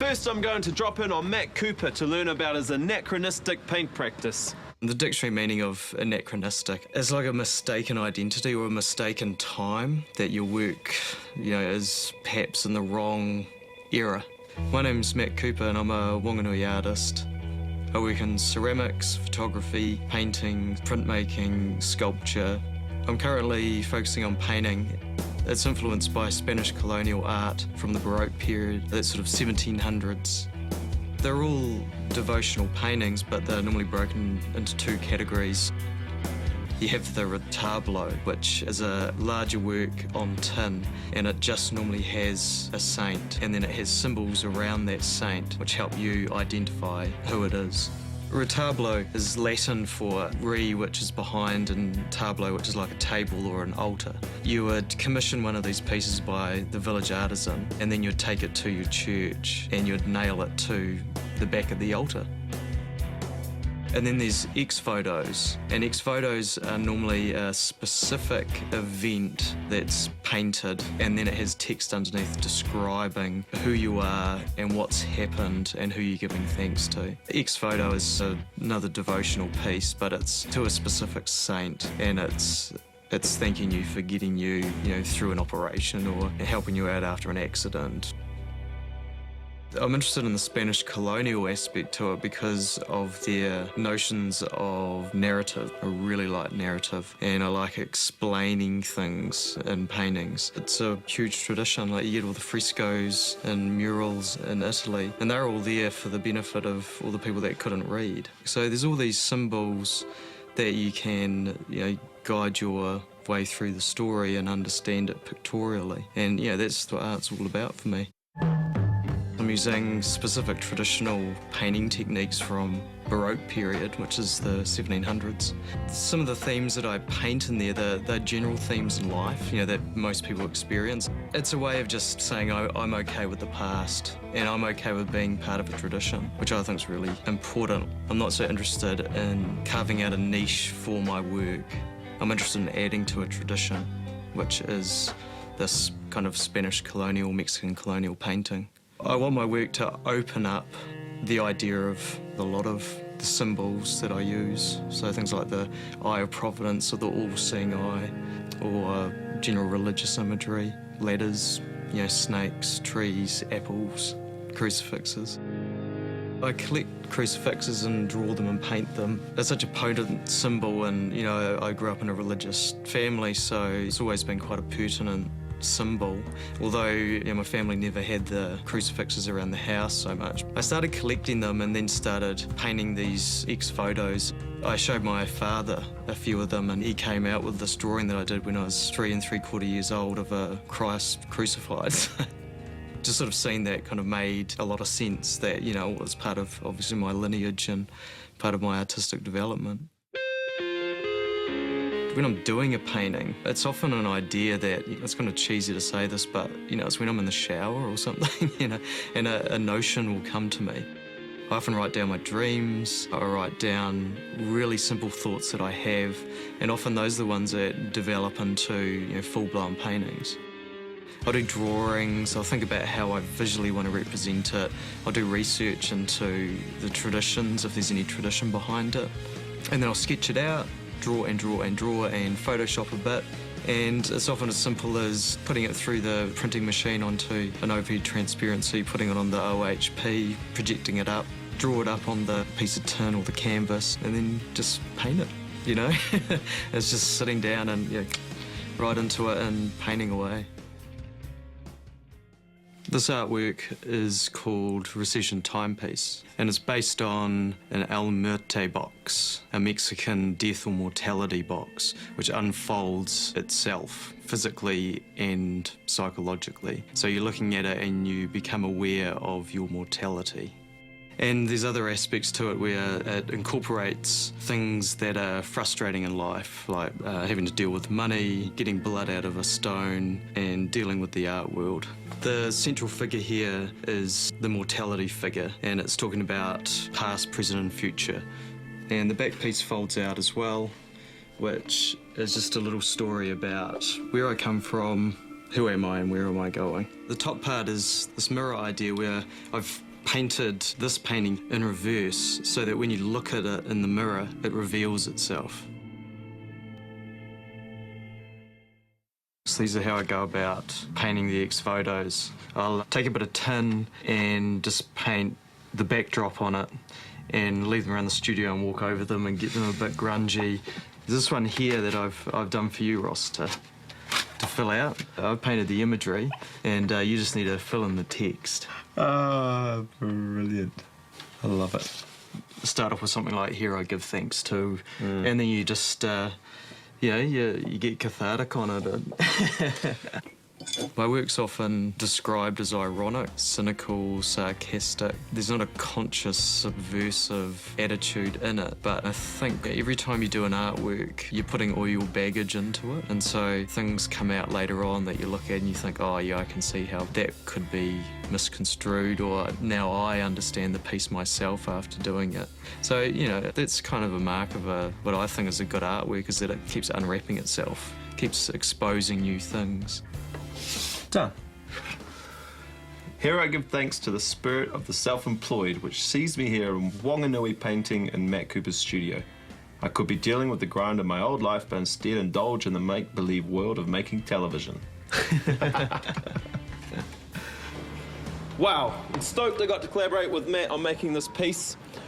first I'm going to drop in on Matt Couper to learn about his anachronistic paint practice. The dictionary meaning of anachronistic is like a mistaken identity or a mistaken time, that your work, is perhaps in the wrong era. My name's Matt Couper and I'm a Whanganui artist. I work in ceramics, photography, painting, printmaking, sculpture. I'm currently focusing on painting. It's influenced by Spanish colonial art from the Baroque period, that sort of 1700s. They're all devotional paintings, but they're normally broken into two categories. You have the retablo, which is a larger work on tin, and it just normally has a saint, and then it has symbols around that saint which help you identify who it is. Retablo is Latin for re, which is behind, and tablo, which is like a table or an altar. You would commission one of these pieces by the village artisan, and then you'd take it to your church and you'd nail it to the back of the altar. And then there's ex-votos, and ex-votos are normally a specific event that's painted, and then it has text underneath describing who you are and what's happened and who you're giving thanks to. Ex-voto is another devotional piece, but it's to a specific saint, and it's thanking you for getting you, through an operation or helping you out after an accident. I'm interested in the Spanish colonial aspect to it because of their notions of narrative. I really like narrative, and I like explaining things in paintings. It's a huge tradition. Like, you get all the frescoes and murals in Italy, and they're all there for the benefit of all the people that couldn't read. So there's all these symbols that you can, guide your way through the story and understand it pictorially. And that's what art's all about for me. I'm using specific traditional painting techniques from Baroque period, which is the 1700s. Some of the themes that I paint in there, they're general themes in life, that most people experience. It's a way of just saying I'm okay with the past, and I'm okay with being part of a tradition, which I think is really important. I'm not so interested in carving out a niche for my work. I'm interested in adding to a tradition, which is this kind of Spanish colonial, Mexican colonial painting. I want my work to open up the idea of a lot of the symbols that I use. So things like the Eye of Providence or the all-seeing eye, or general religious imagery, ladders, snakes, trees, apples, crucifixes. I collect crucifixes and draw them and paint them. It's such a potent symbol, and I grew up in a religious family, so it's always been quite a pertinent symbol. Although my family never had the crucifixes around the house so much. I started collecting them and then started painting these ex-votos. I showed my father a few of them, and he came out with this drawing that I did when I was 3 3/4 years old of a Christ crucified. Just sort of seeing that kind of made a lot of sense, that it was part of obviously my lineage and part of my artistic development. When I'm doing a painting, it's often an idea that, it's kind of cheesy to say this, but, it's when I'm in the shower or something, and a notion will come to me. I often write down my dreams, I write down really simple thoughts that I have, and often those are the ones that develop into, full-blown paintings. I'll do drawings, I'll think about how I visually want to represent it, I'll do research into the traditions, if there's any tradition behind it, and then I'll sketch it out, draw and draw and draw and Photoshop a bit, and it's often as simple as putting it through the printing machine onto an overhead transparency, putting it on the OHP, projecting it up, draw it up on the piece of tin or the canvas, and then just paint it, It's just sitting down and right into it and painting away. This artwork is recalled Recession Timepiece, and it's based on an El Muerte box, a Mexican death or mortality box, which unfolds itself physically and psychologically. So you're looking at it and you become aware of your mortality. And there's other aspects to it where it incorporates things that are frustrating in life, like having to deal with money, getting blood out of a stone, and dealing with the art world. The central figure here is the mortality figure, and it's talking about past, present, and future. And the back piece folds out as well, which is just a little story about where I come from, who am I, and where am I going. The top part is this mirror idea where I've painted this painting in reverse so that when you look at it in the mirror, it reveals itself. So these are how I go about painting the ex-votos. I'll take a bit of tin and just paint the backdrop on it and leave them around the studio and walk over them and get them a bit grungy. There's this one here that I've done for you, Ross, to fill out. I've painted the imagery and you just need to fill in the text. Ah, brilliant. I love it. Start off with something like "Here I give thanks to," and then you just, you get cathartic on it. My work's often described as ironic, cynical, sarcastic. There's not a conscious, subversive attitude in it, but I think every time you do an artwork, you're putting all your baggage into it, and so things come out later on that you look at and you think, oh yeah, I can see how that could be misconstrued, or now I understand the piece myself after doing it. So, you know, that's kind of a mark of what I think is a good artwork, is that it keeps unwrapping itself, keeps exposing new things. Done. Here I give thanks to the spirit of the self-employed, which sees me here in Whanganui painting in Matt Couper's studio. I could be dealing with the grind of my old life, but instead indulge in the make-believe world of making television. Wow, I'm stoked I got to collaborate with Matt on making this piece.